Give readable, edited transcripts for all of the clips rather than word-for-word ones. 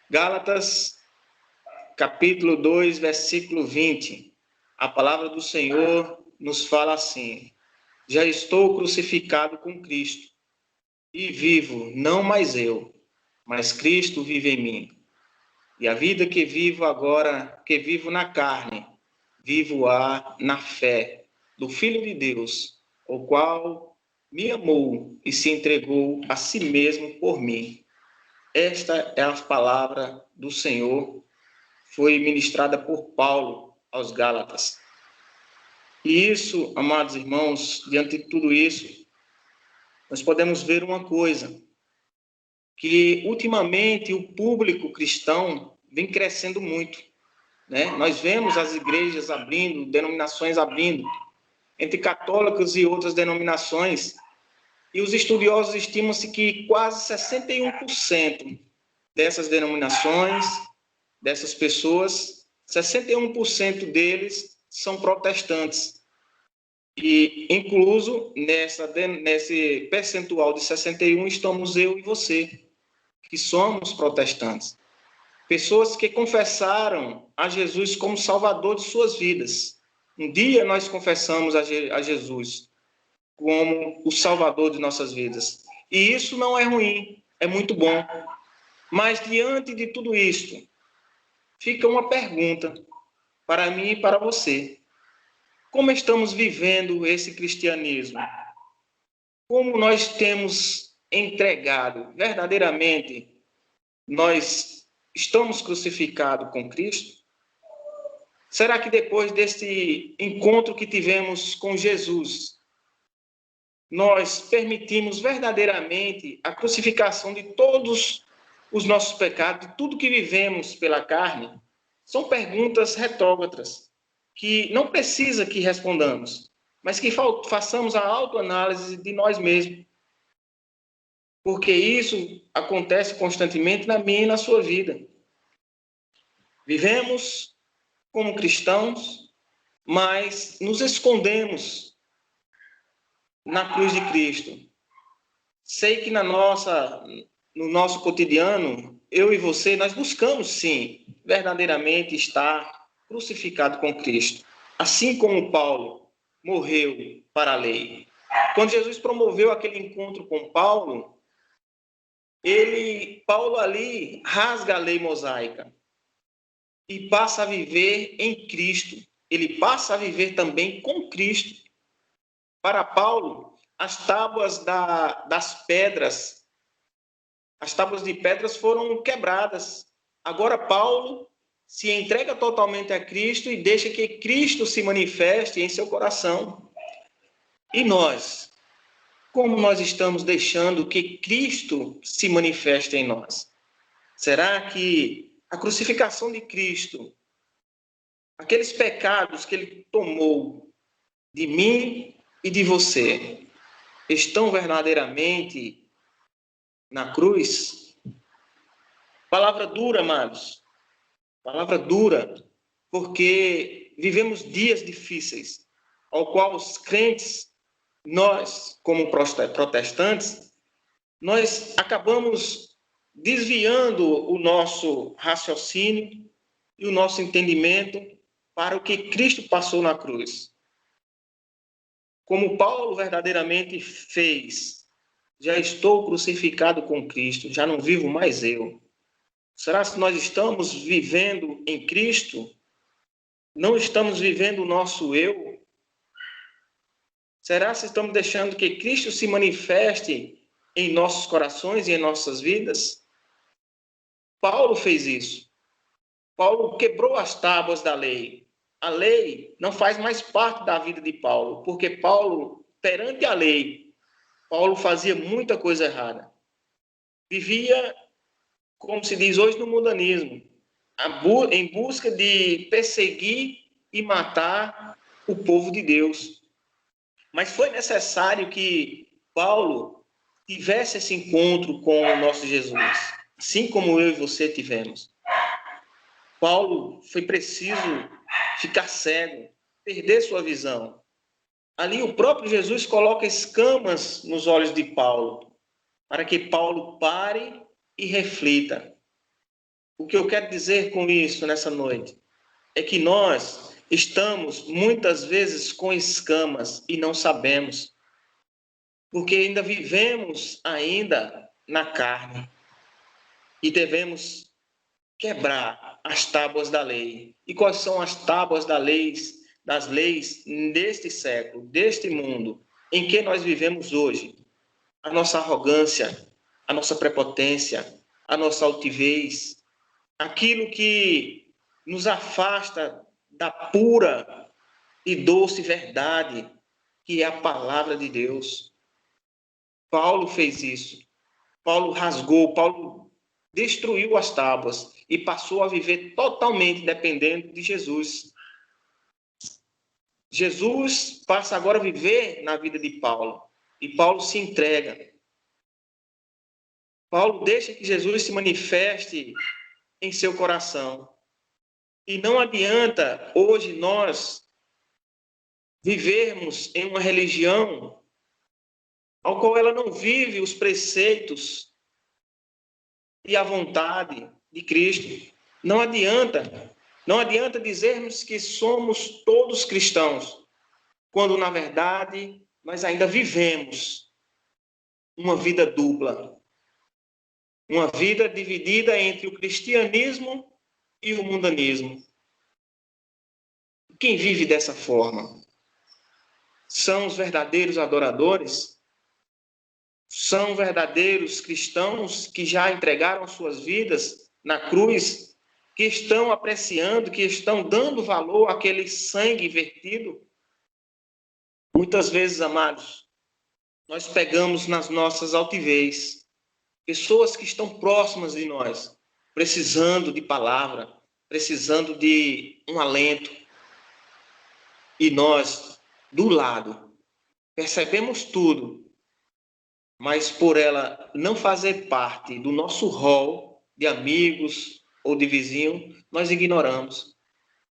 Gálatas, capítulo 2, versículo 20. A palavra do Senhor nos fala assim: já estou crucificado com Cristo, e vivo, não mais eu, mas Cristo vive em mim. E a vida que vivo agora, que vivo na carne, vivo-a na fé do Filho de Deus, o qual me amou e se entregou a si mesmo por mim. Esta é a palavra do Senhor, foi ministrada por Paulo aos Gálatas. E isso, amados irmãos, diante de tudo isso, nós podemos ver uma coisa, que ultimamente o público cristão vem crescendo muito, né? Nós vemos as igrejas abrindo, denominações abrindo, entre católicos e outras denominações, e os estudiosos estimam-se que quase 61% dessas denominações, dessas pessoas, 61% deles são protestantes. E incluso nesse percentual de 61 estamos eu e você, que somos protestantes. Pessoas que confessaram a Jesus como Salvador de suas vidas. Um dia nós confessamos a Jesus como o Salvador de nossas vidas. E isso não é ruim, é muito bom. Mas diante de tudo isto, fica uma pergunta para mim e para você. Como estamos vivendo esse cristianismo? Como nós temos entregado verdadeiramente? Nós estamos crucificados com Cristo? Será que depois desse encontro que tivemos com Jesus, nós permitimos verdadeiramente a crucificação de todos os nossos pecados, de tudo que vivemos pela carne? São perguntas retrógradas, que não precisa que respondamos, mas que façamos a autoanálise de nós mesmos. Porque isso acontece constantemente na minha e na sua vida. Vivemos como cristãos, mas nos escondemos na cruz de Cristo. Sei que no nosso cotidiano, eu e você, nós buscamos sim, verdadeiramente estar crucificado com Cristo. Assim como Paulo morreu para a lei. Quando Jesus promoveu aquele encontro com Paulo, Paulo ali rasga a lei mosaica e passa a viver em Cristo. Ele passa a viver também com Cristo. Para Paulo, as tábuas das pedras, as tábuas de pedras foram quebradas. Agora Paulo se entrega totalmente a Cristo e deixa que Cristo se manifeste em seu coração. E nós? Como nós estamos deixando que Cristo se manifeste em nós? Será que a crucificação de Cristo, aqueles pecados que ele tomou de mim e de você, estão verdadeiramente na cruz? Palavra dura, amados. Palavra dura, porque vivemos dias difíceis, ao qual os crentes, nós, como protestantes, nós acabamos desviando o nosso raciocínio e o nosso entendimento para o que Cristo passou na cruz. Como Paulo verdadeiramente fez, já estou crucificado com Cristo, já não vivo mais eu. Será que nós estamos vivendo em Cristo? Não estamos vivendo o nosso eu? Será que estamos deixando que Cristo se manifeste em nossos corações e em nossas vidas? Paulo fez isso. Paulo quebrou as tábuas da lei. A lei não faz mais parte da vida de Paulo, porque Paulo, perante a lei, Paulo fazia muita coisa errada. Vivia, como se diz hoje no mundanismo, em busca de perseguir e matar o povo de Deus. Mas foi necessário que Paulo tivesse esse encontro com o nosso Jesus, assim como eu e você tivemos. Paulo foi preciso ficar cego, perder sua visão. Ali o próprio Jesus coloca escamas nos olhos de Paulo, para que Paulo pare e reflita. O que eu quero dizer com isso nessa noite é que nós estamos muitas vezes com escamas e não sabemos, porque ainda vivemos ainda na carne e devemos quebrar as tábuas da lei. E quais são as tábuas das leis deste século, deste mundo em que nós vivemos hoje? A nossa arrogância, a nossa prepotência, a nossa altivez, aquilo que nos afasta da pura e doce verdade, que é a palavra de Deus. Paulo fez isso. Paulo rasgou, Paulo destruiu as tábuas e passou a viver totalmente dependendo de Jesus. Jesus passa agora a viver na vida de Paulo e Paulo se entrega. Paulo deixa que Jesus se manifeste em seu coração. E não adianta hoje nós vivermos em uma religião ao qual ela não vive os preceitos e a vontade de Cristo. Não adianta dizermos que somos todos cristãos, quando na verdade nós ainda vivemos uma vida dupla, uma vida dividida entre o cristianismo e o mundanismo. Quem vive dessa forma são os verdadeiros adoradores, são verdadeiros cristãos que já entregaram suas vidas na cruz, que estão apreciando, que estão dando valor àquele sangue vertido. Muitas vezes, amados, nós pegamos nas nossas altivez pessoas que estão próximas de nós, precisando de palavra, precisando de um alento, e nós, do lado, percebemos tudo, mas por ela não fazer parte do nosso rol de amigos ou de vizinho, nós ignoramos.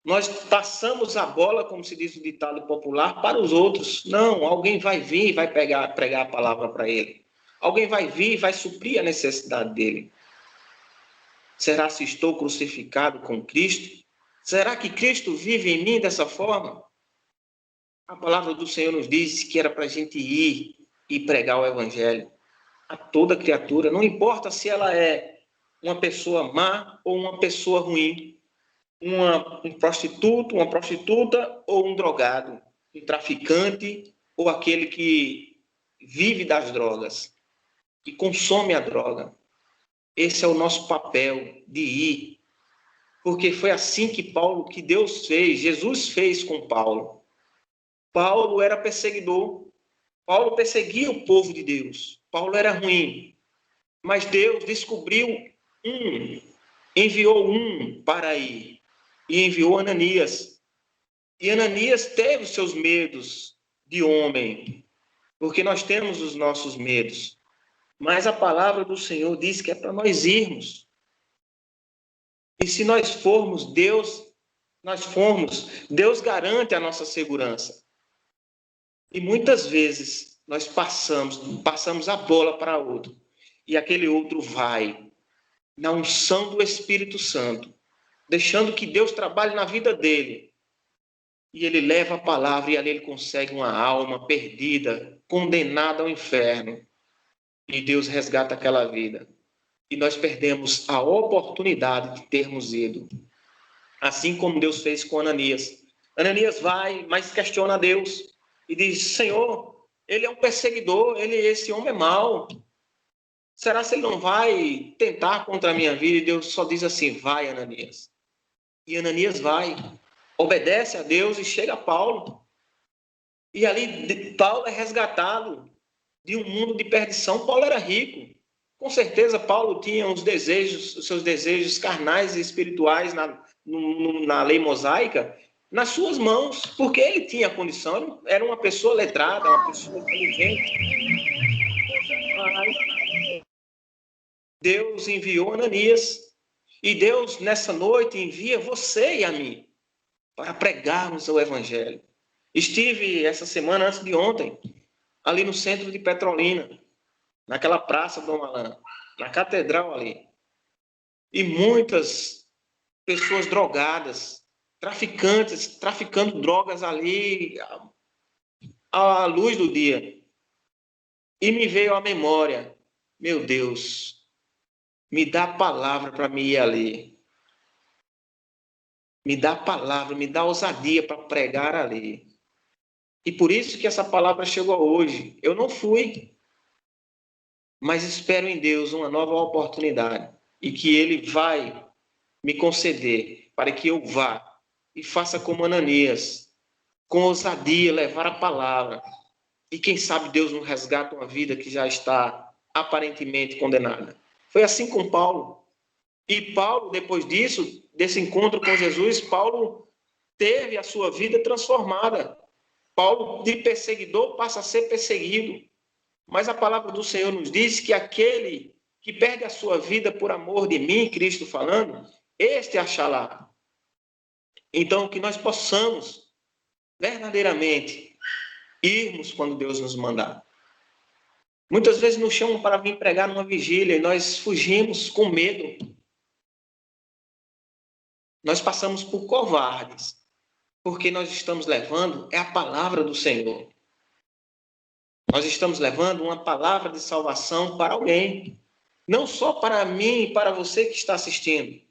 Nós passamos a bola, como se diz o ditado popular, para os outros. Não, alguém vai vir e vai pregar a palavra para ele. Alguém vai vir e vai suprir a necessidade dele. Será se estou crucificado com Cristo? Será que Cristo vive em mim dessa forma? A palavra do Senhor nos diz que era para a gente ir e pregar o evangelho a toda criatura, não importa se ela é uma pessoa má ou uma pessoa ruim, um prostituto, uma prostituta ou um drogado, um traficante ou aquele que vive das drogas, que consome a droga. Esse é o nosso papel de ir, porque foi assim que Deus fez, Jesus fez com Paulo. Paulo era perseguidor, Paulo perseguia o povo de Deus, Paulo era ruim, mas Deus descobriu enviou para ir, e enviou Ananias. E Ananias teve os seus medos de homem, porque nós temos os nossos medos. Mas a palavra do Senhor diz que é para nós irmos. E se nós formos, Deus garante a nossa segurança. E muitas vezes nós passamos a bola para outro. E aquele outro vai na unção do Espírito Santo, deixando que Deus trabalhe na vida dele. E ele leva a palavra e ali ele consegue uma alma perdida, condenada ao inferno. E Deus resgata aquela vida. E nós perdemos a oportunidade de termos ido. Assim como Deus fez com Ananias. Ananias vai, mas questiona a Deus. E diz, Senhor, ele é um perseguidor, esse homem é mau. Será que ele não vai tentar contra a minha vida? E Deus só diz assim, vai, Ananias. E Ananias vai, obedece a Deus e chega a Paulo. E ali Paulo é resgatado de um mundo de perdição. Paulo era rico. Com certeza Paulo tinha os seus desejos carnais e espirituais na lei mosaica, nas suas mãos, porque ele tinha condição, era uma pessoa letrada, uma pessoa inteligente. Deus enviou Ananias, e Deus nessa noite envia você e a mim para pregarmos o evangelho. Estive essa semana, antes de ontem, ali no centro de Petrolina, naquela praça do Alan, na catedral ali. e muitas pessoas drogadas, traficantes, traficando drogas ali à luz do dia. E me veio à memória, meu Deus, me dá a palavra para me ir ali. Me dá a palavra, me dá ousadia para pregar ali. E por isso que essa palavra chegou hoje. Eu não fui, mas espero em Deus uma nova oportunidade e que Ele vai me conceder para que eu vá e faça como Ananias, com ousadia levar a palavra. E quem sabe Deus não resgata uma vida que já está aparentemente condenada. Foi assim com Paulo. E Paulo, depois disso, desse encontro com Jesus, Paulo teve a sua vida transformada. Paulo, de perseguidor, passa a ser perseguido. Mas a palavra do Senhor nos diz que aquele que perde a sua vida por amor de mim, Cristo falando, este achará. Então, que nós possamos verdadeiramente irmos quando Deus nos mandar. Muitas vezes nos chamam para vir pregar numa vigília e nós fugimos com medo. Nós passamos por covardes, porque nós estamos levando a palavra do Senhor. Nós estamos levando uma palavra de salvação para alguém. Não só para mim e para você que está assistindo,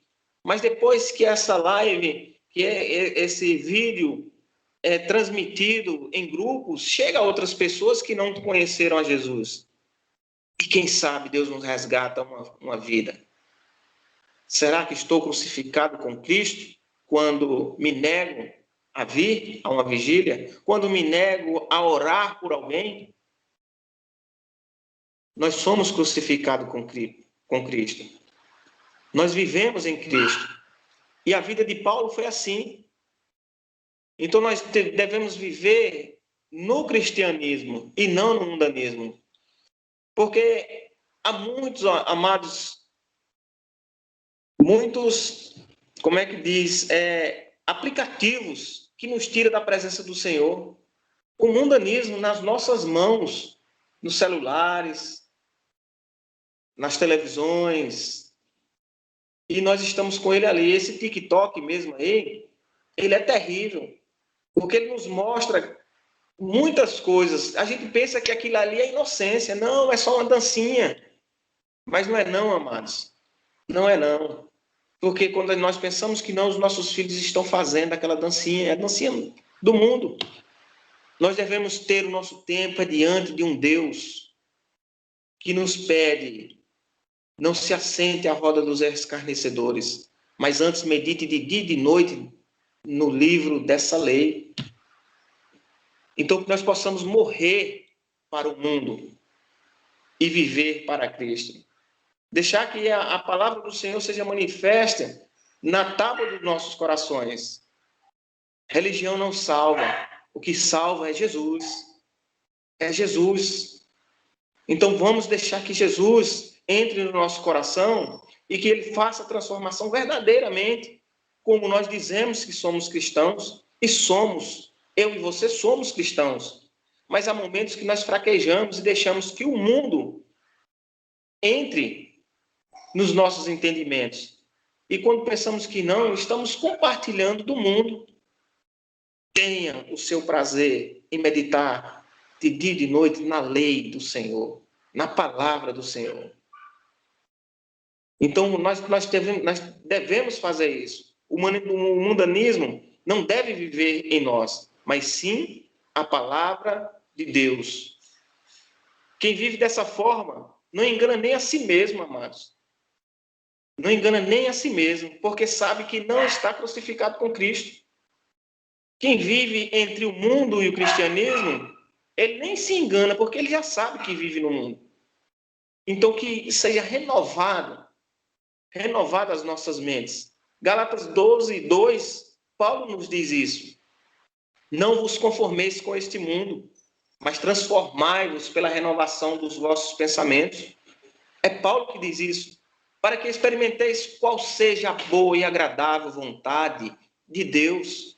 mas depois que essa live, que esse vídeo é transmitido em grupos, chega a outras pessoas que não conheceram a Jesus. E quem sabe Deus nos resgata uma vida. Será que estou crucificado com Cristo quando me nego a vir a uma vigília? Quando me nego a orar por alguém? Nós somos crucificados com Cristo. Nós vivemos em Cristo. E a vida de Paulo foi assim. Então nós devemos viver no cristianismo e não no mundanismo. Porque há muitos, amados, muitos, como é que diz, aplicativos que nos tiram da presença do Senhor. O mundanismo nas nossas mãos, nos celulares, nas televisões, e nós estamos com ele ali. Esse TikTok mesmo aí, ele é terrível, porque ele nos mostra muitas coisas. A gente pensa que aquilo ali é inocência. Não, é só uma dancinha. Mas não é não, amados. Não é não. Porque quando nós pensamos que não, os nossos filhos estão fazendo aquela dancinha, é a dancinha do mundo. Nós devemos ter o nosso tempo diante de um Deus que nos pede: não se assente à roda dos escarnecedores, mas antes medite de dia e de noite no livro dessa lei. Então, que nós possamos morrer para o mundo e viver para Cristo. Deixar que a palavra do Senhor seja manifesta na tábua dos nossos corações. Religião não salva. O que salva é Jesus. É Jesus. Então, vamos deixar que Jesus entre no nosso coração e que Ele faça a transformação verdadeiramente, como nós dizemos que somos cristãos, e somos. Eu e você somos cristãos. Mas há momentos que nós fraquejamos e deixamos que o mundo entre nos nossos entendimentos. E quando pensamos que não, estamos compartilhando do mundo. Tenha o seu prazer em meditar de dia e de noite na lei do Senhor, na palavra do Senhor. Então, nós devemos fazer isso. O mundanismo não deve viver em nós, mas sim a palavra de Deus. Quem vive dessa forma não engana nem a si mesmo, amados. Não engana nem a si mesmo, porque sabe que não está crucificado com Cristo. Quem vive entre o mundo e o cristianismo, ele nem se engana, porque ele já sabe que vive no mundo. Então, que seja renovado as nossas mentes. Gálatas 12, 2, Paulo nos diz isso. Não vos conformeis com este mundo, mas transformai-vos pela renovação dos vossos pensamentos. É Paulo que diz isso. Para que experimenteis qual seja a boa e agradável vontade de Deus.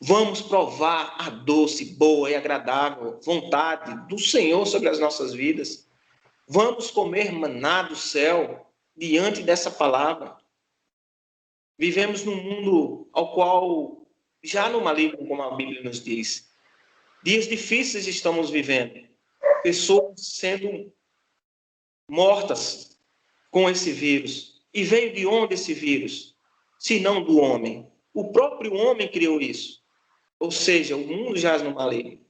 Vamos provar a doce, boa e agradável vontade do Senhor sobre as nossas vidas. Vamos comer maná do céu. diante dessa palavra. Vivemos num mundo ao qual já no maligno, como a Bíblia nos diz. Dias difíceis estamos vivendo. Pessoas sendo mortas com esse vírus. E veio de onde esse vírus? Se não do homem. O próprio homem criou isso. Ou seja, o mundo jaz no maligno.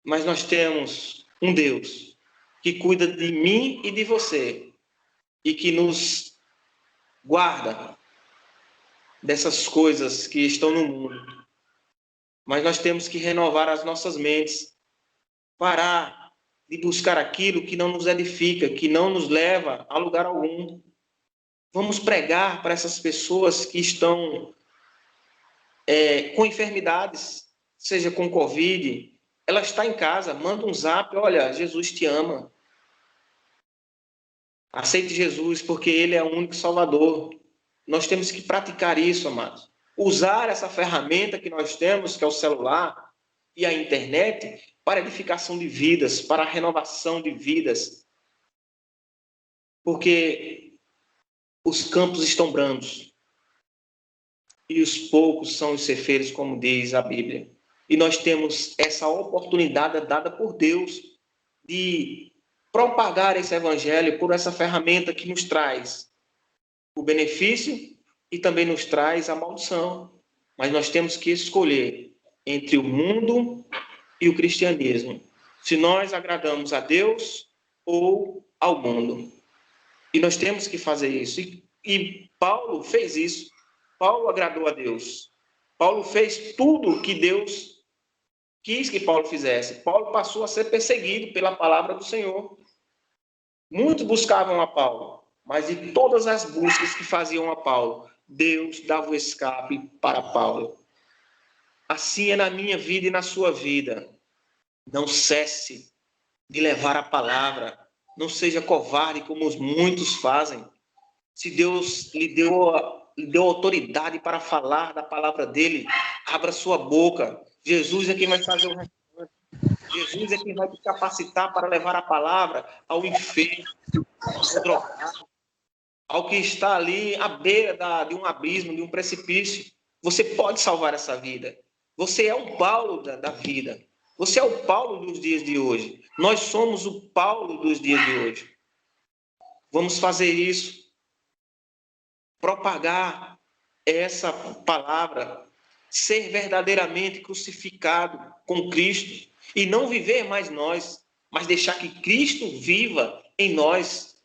Mas nós temos um Deus que cuida de mim e de você e que nos guarda dessas coisas que estão no mundo. Mas nós temos que renovar as nossas mentes, parar de buscar aquilo que não nos edifica, que não nos leva a lugar algum. Vamos pregar para essas pessoas que estão com enfermidades, seja com Covid. Ela está em casa, manda um zap, olha, Jesus te ama. Aceite Jesus, porque Ele é o único Salvador. Nós temos que praticar isso, amados. Usar essa ferramenta que nós temos, que é o celular e a internet, para edificação de vidas, para a renovação de vidas. Porque os campos estão brandos e os poucos são os ceifeiros, como diz a Bíblia. E nós temos essa oportunidade dada por Deus de propagar esse evangelho por essa ferramenta que nos traz o benefício e também nos traz a maldição. Mas nós temos que escolher entre o mundo e o cristianismo. Se nós agradamos a Deus ou ao mundo. E nós temos que fazer isso. E Paulo fez isso. Paulo agradou a Deus. Paulo fez tudo o que Deus quis que Paulo fizesse. Paulo passou a ser perseguido pela palavra do Senhor. Muitos buscavam a Paulo, mas de todas as buscas que faziam a Paulo, Deus dava o escape para Paulo. Assim é na minha vida e na sua vida. Não cesse de levar a palavra. Não seja covarde como os muitos fazem. Se Deus lhe deu autoridade para falar da palavra dele, abra sua boca. Jesus é quem vai fazer o restante. Jesus é quem vai te capacitar para levar a palavra ao enfermo, ao drogado, ao que está ali à beira de um abismo, de um precipício. Você pode salvar essa vida. Você é o Paulo da vida. Você é o Paulo dos dias de hoje. Nós somos o Paulo dos dias de hoje. Vamos fazer isso. Propagar essa palavra. Ser verdadeiramente crucificado com Cristo. E não viver mais nós, mas deixar que Cristo viva em nós.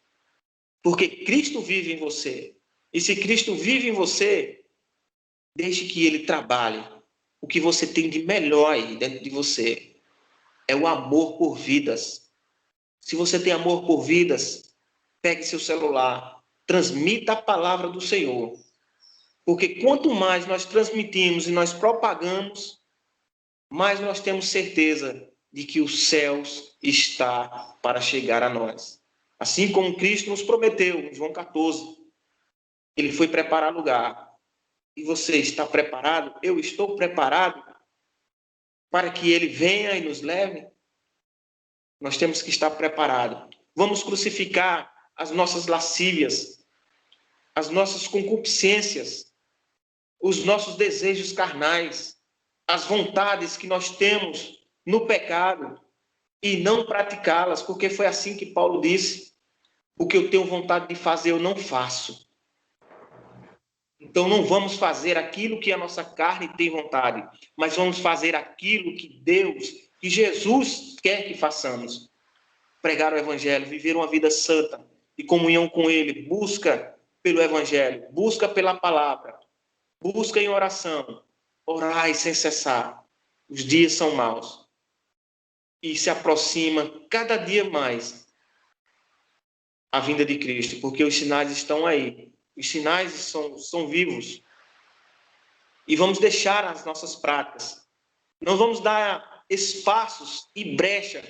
Porque Cristo vive em você. E se Cristo vive em você, deixe que Ele trabalhe. O que você tem de melhor aí dentro de você é o amor por vidas. Se você tem amor por vidas, pegue seu celular, transmita a palavra do Senhor. Porque quanto mais nós transmitimos e nós propagamos, mais nós temos certeza de que os céus está para chegar a nós. Assim como Cristo nos prometeu, em João 14, Ele foi preparar lugar. E você está preparado? Eu estou preparado para que Ele venha e nos leve? Nós temos que estar preparados. Vamos crucificar as nossas lascívias, as nossas concupiscências, os nossos desejos carnais, as vontades que nós temos no pecado e não praticá-las, porque foi assim que Paulo disse: o que eu tenho vontade de fazer eu não faço. Então não vamos fazer aquilo que a nossa carne tem vontade, mas vamos fazer aquilo que Deus, que Jesus quer que façamos. Pregar o evangelho, viver uma vida santa e comunhão com Ele. Busca pelo evangelho, busca pela palavra, busca em oração, orai sem cessar. Os dias são maus e se aproxima cada dia mais a vinda de Cristo, porque os sinais estão aí. Os sinais são vivos. E vamos deixar as nossas práticas. Não vamos dar espaços e brecha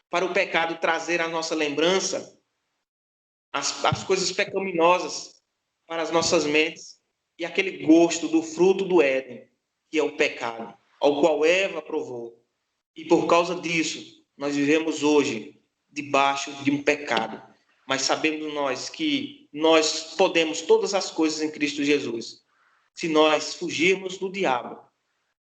para o pecado trazer à nossa lembrança as coisas pecaminosas para as nossas mentes e aquele gosto do fruto do Éden, que é o pecado, ao qual Eva provou. E por causa disso, nós vivemos hoje debaixo de um pecado. mas sabemos nós que nós podemos todas as coisas em Cristo Jesus. Se nós fugirmos do diabo,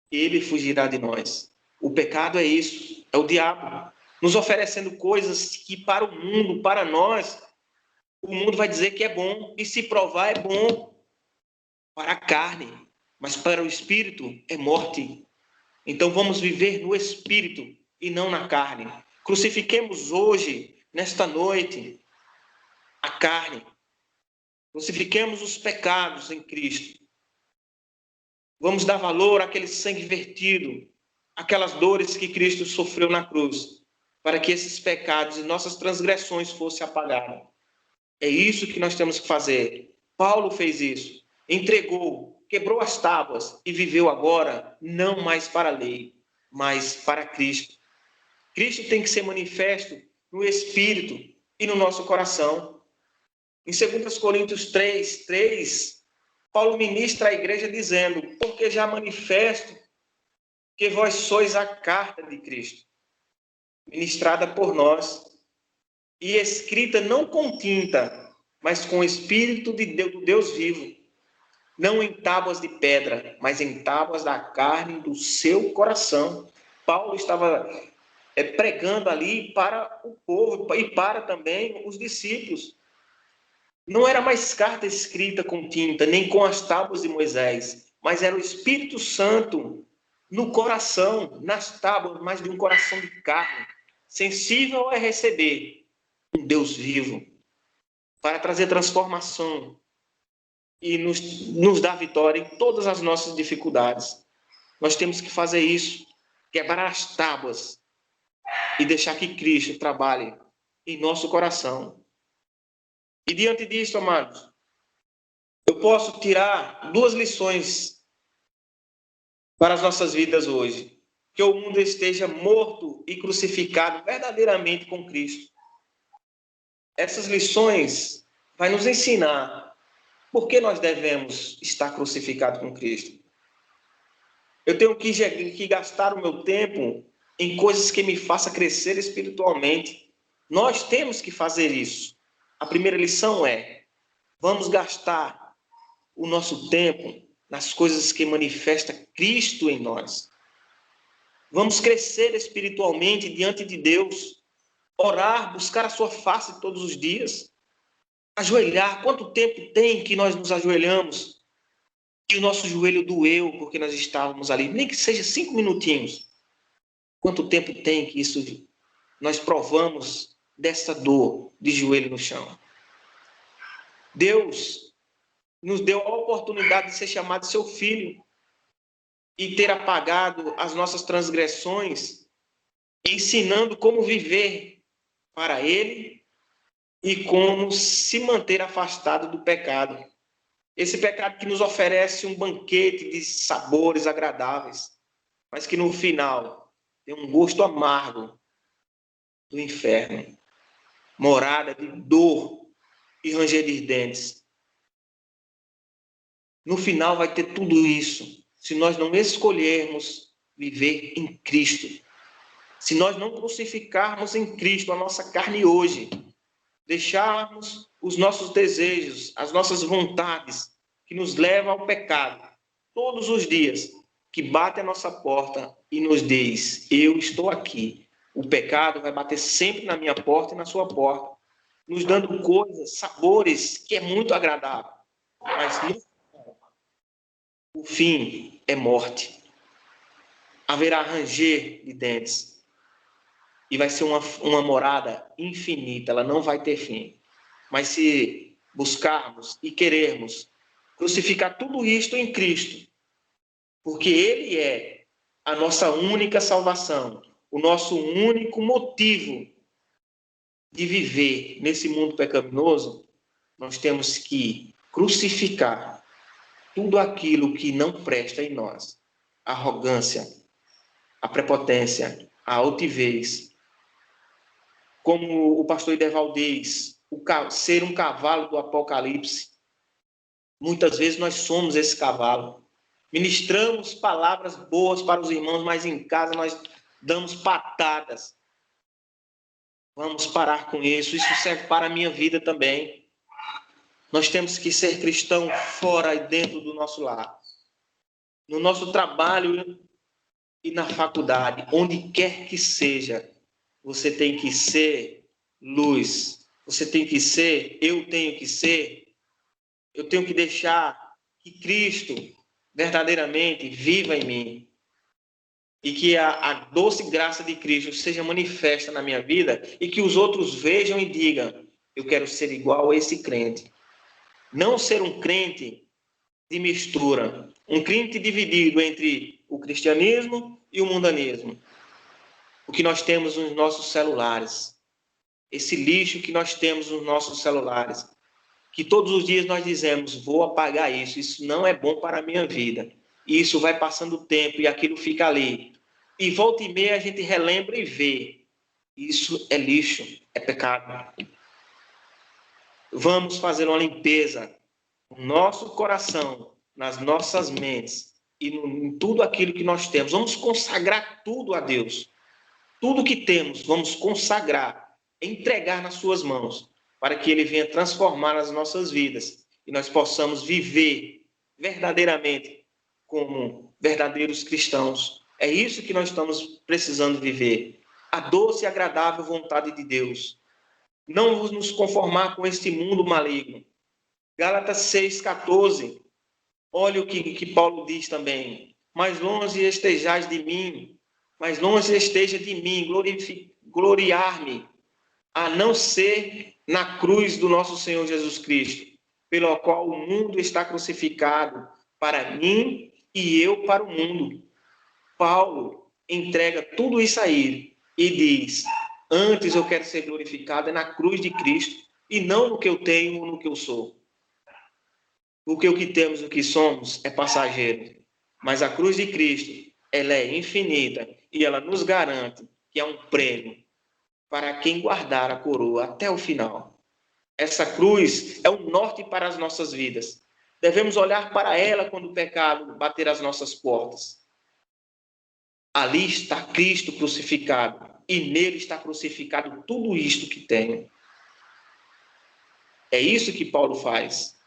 ele fugirá de nós. O pecado é isso, é o diabo nos oferecendo coisas que para o mundo, para nós, o mundo vai dizer que é bom, e se provar é bom para a carne, mas para o espírito é morte. Então vamos viver no espírito e não na carne. Crucifiquemos hoje, nesta noite, a carne. Crucifiquemos os pecados em Cristo. Vamos dar valor àquele sangue vertido, aquelas dores que Cristo sofreu na cruz, para que esses pecados e nossas transgressões fossem apagadas. É isso que nós temos que fazer. Paulo fez isso. Entregou, quebrou as tábuas e viveu agora não mais para a lei, mas para Cristo. Cristo tem que ser manifesto no Espírito e no nosso coração. Em 2 Coríntios 3, Paulo ministra à igreja dizendo: porque já manifesto que vós sois a carta de Cristo, ministrada por nós, e escrita não com tinta, mas com o Espírito de Deus, do Deus vivo, não em tábuas de pedra, mas em tábuas da carne do seu coração. Paulo estava pregando ali para o povo e para também os discípulos. Não era mais carta escrita com tinta, nem com as tábuas de Moisés, mas era o Espírito Santo no coração, nas tábuas, mas de um coração de carne, sensível a receber um Deus vivo, para trazer transformação e nos dar vitória em todas as nossas dificuldades. Nós temos que fazer isso, quebrar as tábuas e deixar que Cristo trabalhe em nosso coração. E diante disso, amados, eu posso tirar 2 lições para as nossas vidas hoje. Que o mundo esteja morto e crucificado verdadeiramente com Cristo. Essas lições vai nos ensinar por que nós devemos estar crucificados com Cristo. Eu tenho que gastar o meu tempo em coisas que me façam crescer espiritualmente. Nós temos que fazer isso. A primeira lição é: vamos gastar o nosso tempo nas coisas que manifestam Cristo em nós. Vamos crescer espiritualmente diante de Deus, orar, buscar a sua face todos os dias, ajoelhar. Quanto tempo tem que nós nos ajoelhamos e o nosso joelho doeu porque nós estávamos ali, nem que seja 5 minutinhos. Quanto tempo tem que isso nós provamos dessa dor de joelho no chão? Deus nos deu a oportunidade de ser chamado seu filho e ter apagado as nossas transgressões, ensinando como viver para ele e como se manter afastado do pecado. Esse pecado que nos oferece um banquete de sabores agradáveis, mas que no final tem um gosto amargo do inferno, morada de dor e ranger de dentes. No final vai ter tudo isso, se nós não escolhermos viver em Cristo. Se nós não crucificarmos em Cristo a nossa carne hoje, deixarmos os nossos desejos, as nossas vontades, que nos levam ao pecado, todos os dias, que bate a nossa porta e nos diz: eu estou aqui. O pecado vai bater sempre na minha porta e na sua porta, nos dando coisas, sabores, que é muito agradável. Mas o fim é morte. Haverá ranger de dentes. E vai ser uma morada infinita, ela não vai ter fim. Mas se buscarmos e querermos crucificar tudo isto em Cristo, porque Ele é a nossa única salvação, o nosso único motivo de viver nesse mundo pecaminoso, nós temos que crucificar tudo aquilo que não presta em nós. A arrogância, a prepotência, a altivez. Como o pastor Ideval diz, ser um cavalo do Apocalipse. Muitas vezes nós somos esse cavalo. Ministramos palavras boas para os irmãos, mas em casa nós damos patadas. Vamos parar com isso. Isso serve para a minha vida também. Nós temos que ser cristão fora e dentro do nosso lar. No nosso trabalho e na faculdade, onde quer que seja, você tem que ser luz. Você tem que ser, eu tenho que deixar que Cristo verdadeiramente viva em mim. E que a doce graça de Cristo seja manifesta na minha vida e que os outros vejam e digam, eu quero ser igual a esse crente. Não ser um crente de mistura, um crente dividido entre o cristianismo e o mundanismo. O que nós temos nos nossos celulares, esse lixo que nós temos nos nossos celulares, que todos os dias nós dizemos, vou apagar isso não é bom para a minha vida. E isso vai passando o tempo e aquilo fica ali. E volta e meia a gente relembra e vê. Isso é lixo, é pecado. Vamos fazer uma limpeza no nosso coração, nas nossas mentes e em tudo aquilo que nós temos. Vamos consagrar tudo a Deus. Tudo que temos, vamos consagrar, entregar nas suas mãos, para que Ele venha transformar as nossas vidas e nós possamos viver verdadeiramente como verdadeiros cristãos. É isso que nós estamos precisando viver. A doce e agradável vontade de Deus. Não nos conformar com este mundo maligno. Gálatas 6,14. Olha o que Paulo diz também. Mais longe estejais de mim, mais longe esteja de mim, gloriar-me, a não ser na cruz do nosso Senhor Jesus Cristo, pelo qual o mundo está crucificado para mim e eu para o mundo. Paulo entrega tudo isso aí e diz, antes eu quero ser glorificado na cruz de Cristo e não no que eu tenho ou no que eu sou. Porque o que temos, o que somos, é passageiro. Mas a cruz de Cristo, ela é infinita e ela nos garante que é um prêmio para quem guardar a coroa até o final. Essa cruz é o norte para as nossas vidas. Devemos olhar para ela quando o pecado bater às nossas portas. Ali está Cristo crucificado e nele está crucificado tudo isto que tenho. É isso que Paulo faz.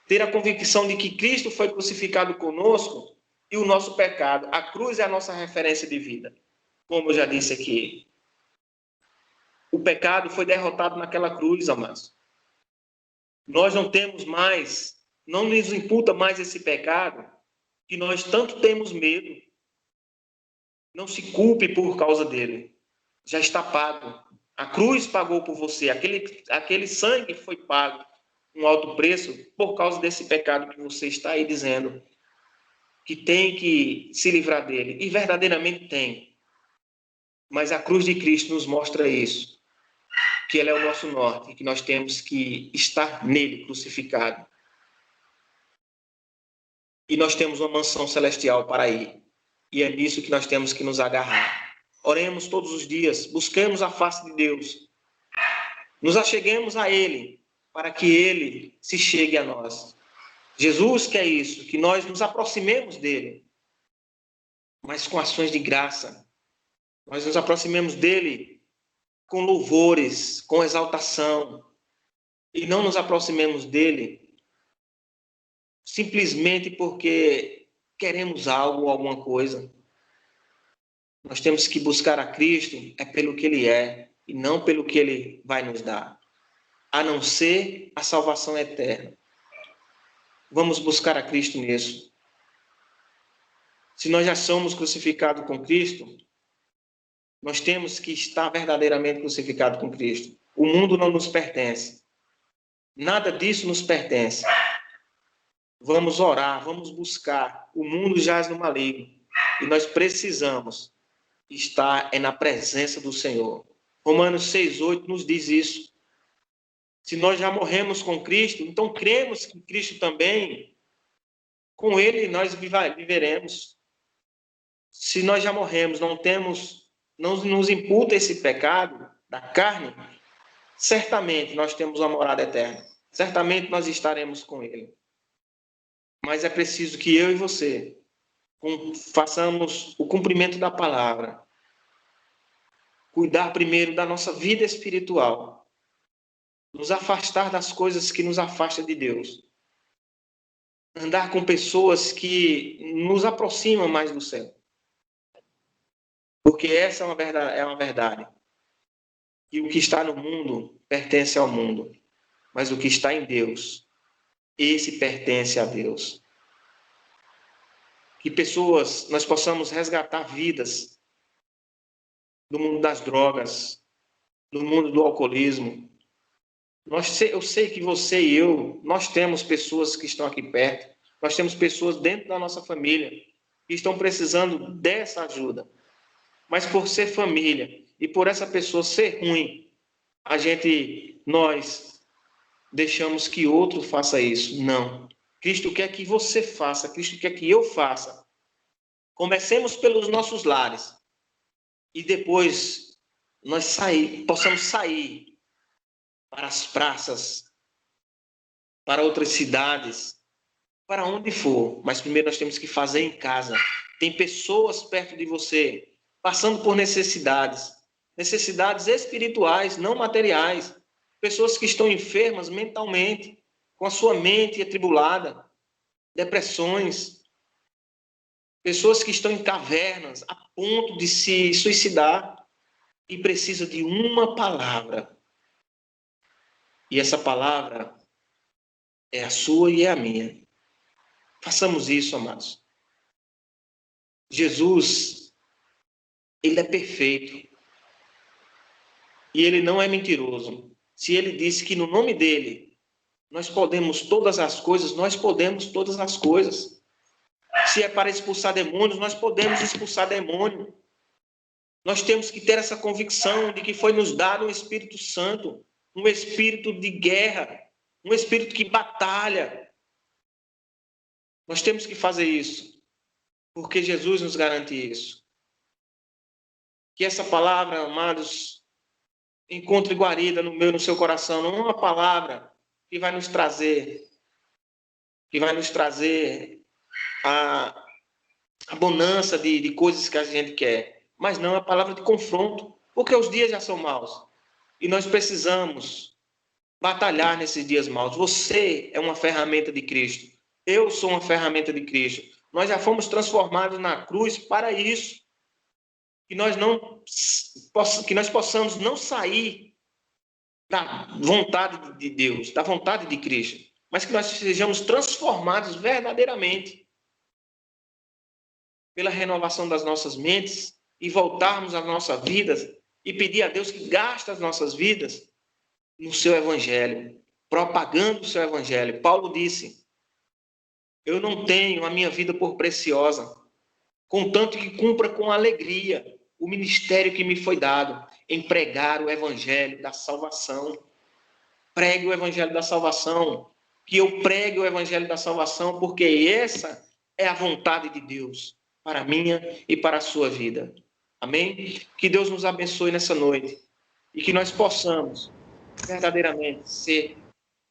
Ter a convicção de que Cristo foi crucificado conosco e o nosso pecado. A cruz é a nossa referência de vida. Como eu já disse aqui. O pecado foi derrotado naquela cruz, amados. Nós não temos mais, não nos imputa mais esse pecado que nós tanto temos medo. Não se culpe por causa dele. Já está pago. A cruz pagou por você. Aquele sangue foi pago. Um alto preço por causa desse pecado que você está aí dizendo que tem que se livrar dele. E verdadeiramente tem. Mas a cruz de Cristo nos mostra isso. Que ele é o nosso norte. Que nós temos que estar nele crucificado. E nós temos uma mansão celestial para ir. E é nisso que nós temos que nos agarrar. Oremos todos os dias. Busquemos a face de Deus. Nos acheguemos a ele. Para que ele se chegue a nós. Jesus quer isso, que nós nos aproximemos dele, mas com ações de graça. Nós nos aproximemos dele com louvores, com exaltação, e não nos aproximemos dele simplesmente porque queremos algo ou alguma coisa. Nós temos que buscar a Cristo pelo que ele é, e não pelo que ele vai nos dar, a não ser a salvação eterna. Vamos buscar a Cristo nisso. Se nós já somos crucificados com Cristo, nós temos que estar verdadeiramente crucificados com Cristo. O mundo não nos pertence. Nada disso nos pertence. Vamos orar, vamos buscar. O mundo jaz no maligno. E nós precisamos estar na presença do Senhor. Romanos 6,8 nos diz isso. Se nós já morremos com Cristo, então cremos que Cristo também, com Ele nós viveremos. Se nós já morremos, não nos imputa esse pecado da carne, certamente nós temos uma morada eterna. Certamente nós estaremos com Ele. Mas é preciso que eu e você façamos o cumprimento da palavra. cuidar primeiro da nossa vida espiritual, nos afastar das coisas que nos afastam de Deus, andar com pessoas que nos aproximam mais do céu. Porque essa é uma verdade. E o que está no mundo pertence ao mundo, mas o que está em Deus, esse pertence a Deus. Que pessoas, nós possamos resgatar vidas do mundo das drogas, do mundo do alcoolismo. Eu sei que você e eu, nós temos pessoas que estão aqui perto, nós temos pessoas dentro da nossa família que estão precisando dessa ajuda. Mas por ser família e por essa pessoa ser ruim, nós deixamos que outro faça isso. Não. Cristo quer que você faça, Cristo quer que eu faça. Comecemos pelos nossos lares e depois nós possamos sair para as praças, para outras cidades, para onde for. Mas primeiro nós temos que fazer em casa. Tem pessoas perto de você passando por necessidades espirituais, não materiais. Pessoas que estão enfermas mentalmente, com a sua mente atribulada, depressões. Pessoas que estão em cavernas a ponto de se suicidar e precisa de uma palavra. E essa palavra é a sua e é a minha. Façamos isso, amados. Jesus, ele é perfeito. E ele não é mentiroso. Se ele disse que no nome dele nós podemos todas as coisas, nós podemos todas as coisas. Se é para expulsar demônios, nós podemos expulsar demônio. Nós temos que ter essa convicção de que foi nos dado um Espírito Santo, um espírito de guerra, um espírito que batalha. Nós temos que fazer isso, porque Jesus nos garante isso. Que essa palavra, amados, encontre guarida no seu coração. Não é uma palavra que vai nos trazer a bonança de coisas que a gente quer, mas não é uma palavra de confronto, porque os dias já são maus e nós precisamos batalhar nesses dias maus. Você é uma ferramenta de Cristo, eu sou uma ferramenta de Cristo. Nós já fomos transformados na cruz para isso. Que nós possamos não sair da vontade de Deus, da vontade de Cristo, mas que nós sejamos transformados verdadeiramente pela renovação das nossas mentes e voltarmos às nossas vidas e pedir a Deus que gaste as nossas vidas no seu evangelho, propagando o seu evangelho. Paulo disse: eu não tenho a minha vida por preciosa, contanto que cumpra com alegria o ministério que me foi dado, em pregar o evangelho da salvação. Pregue o evangelho da salvação, que eu pregue o evangelho da salvação, porque essa é a vontade de Deus para a minha e para a sua vida. Amém? Que Deus nos abençoe nessa noite e que nós possamos verdadeiramente ser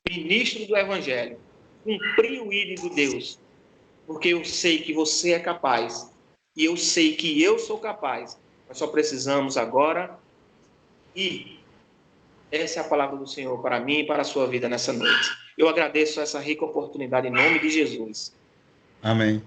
ministros do evangelho, cumprir o ídolo de Deus, porque eu sei que você é capaz e eu sei que eu sou capaz. Nós só precisamos agora ir. Essa é a palavra do Senhor para mim e para a sua vida nessa noite. Eu agradeço essa rica oportunidade em nome de Jesus. Amém.